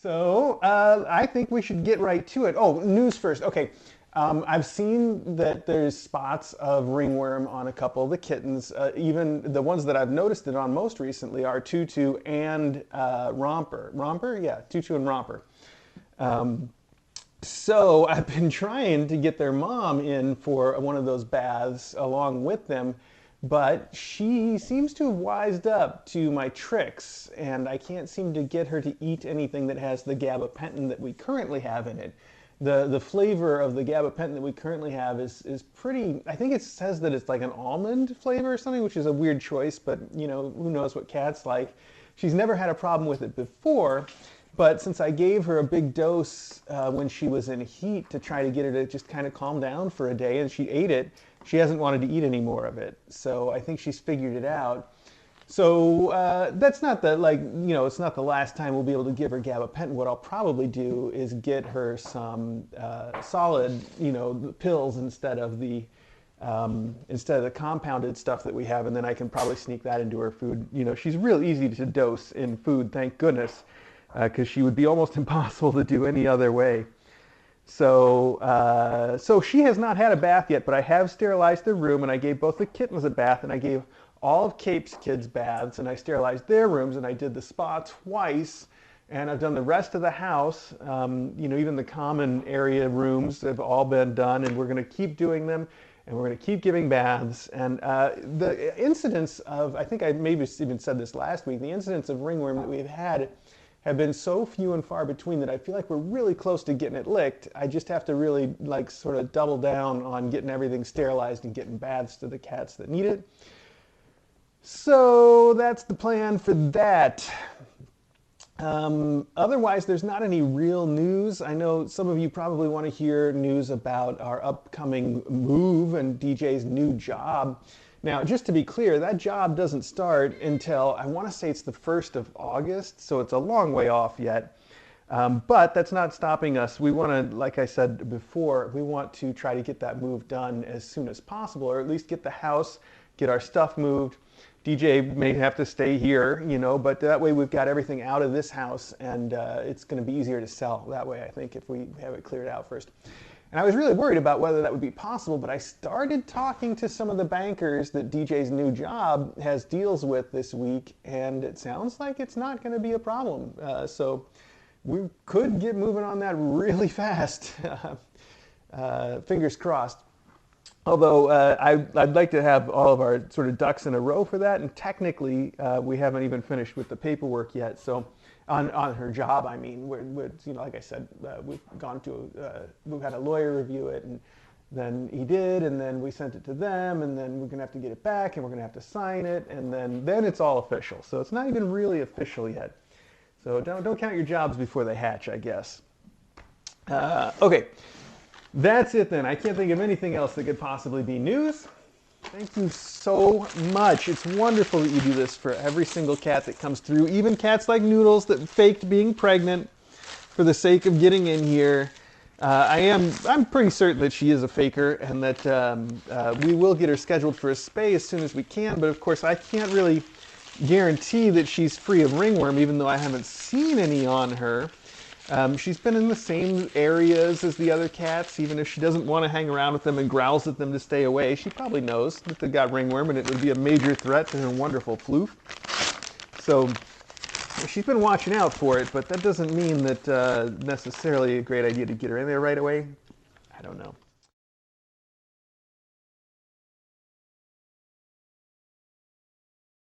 So I think we should get right to it. Oh, news first. Okay. I've seen that there's spots of ringworm on a couple of the kittens. Even the ones that I've noticed it on most recently are Tutu and Romper. Romper? Yeah, Tutu and Romper. So I've been trying to get their mom in for one of those baths along with them, but she seems to have wised up to my tricks, and I can't seem to get her to eat anything that has the gabapentin that we currently have in it. The flavor of the gabapentin that we currently have is pretty, I think it says that it's like an almond flavor or something, which is a weird choice, but you know, who knows what cats like. She's never had a problem with it before, but since I gave her a big dose when she was in heat to try to get her to just kind of calm down for a day, and she ate it, she hasn't wanted to eat any more of it. So I think she's figured it out. So that's not the, like, you know, it's not the last time we'll be able to give her gabapentin. What I'll probably do is get her some solid, you know, pills instead of the compounded stuff that we have, and then I can probably sneak that into her food. You know, she's real easy to dose in food, thank goodness, because she would be almost impossible to do any other way. So she has not had a bath yet, but I have sterilized the room, and I gave both the kittens a bath, and I gave all of Cape's kids baths, and I sterilized their rooms, and I did the spa twice, and I've done the rest of the house. You know, even the common area rooms have all been done, and we're going to keep doing them, and we're going to keep giving baths. And the incidence of, I think I maybe even said this last week, the incidence of ringworm that we've had have been so few and far between that I feel like we're really close to getting it licked. I just have to really like sort of double down on getting everything sterilized and getting baths to the cats that need it. So that's the plan for that. Otherwise, there's not any real news. I know some of you probably want to hear news about our upcoming move and DJ's new job. Now, just to be clear, that job doesn't start until, I want to say it's the 1st of August, so it's a long way off yet. But that's not stopping us. We want to, like I said before, we want to try to get that move done as soon as possible, or at least get the house, get our stuff moved. DJ may have to stay here, you know, but that way we've got everything out of this house, and it's going to be easier to sell that way, I think, if we have it cleared out first. And I was really worried about whether that would be possible, but I started talking to some of the bankers that DJ's new job has deals with this week, and it sounds like it's not going to be a problem. So we could get moving on that really fast. Fingers crossed. Although I'd like to have all of our sort of ducks in a row for that, and technically we haven't even finished with the paperwork yet. So on her job, I mean, we're you know, like I said, we've had a lawyer review it, and then he did, and then we sent it to them, and then we're gonna have to get it back, and we're gonna have to sign it, and then it's all official. So it's not even really official yet. So don't count your jobs before they hatch, I guess. Okay. That's it then. I can't think of anything else that could possibly be news. Thank you so much. It's wonderful that you do this for every single cat that comes through, even cats like Noodles that faked being pregnant for the sake of getting in here. I'm pretty certain that she is a faker, and that we will get her scheduled for a spay as soon as we can, but of course I can't really guarantee that she's free of ringworm, even though I haven't seen any on her. She's been in the same areas as the other cats, even if she doesn't want to hang around with them and growls at them to stay away. She probably knows that they got ringworm, and it would be a major threat to her wonderful floof. So she's been watching out for it, but that doesn't mean that necessarily a great idea to get her in there right away. I don't know.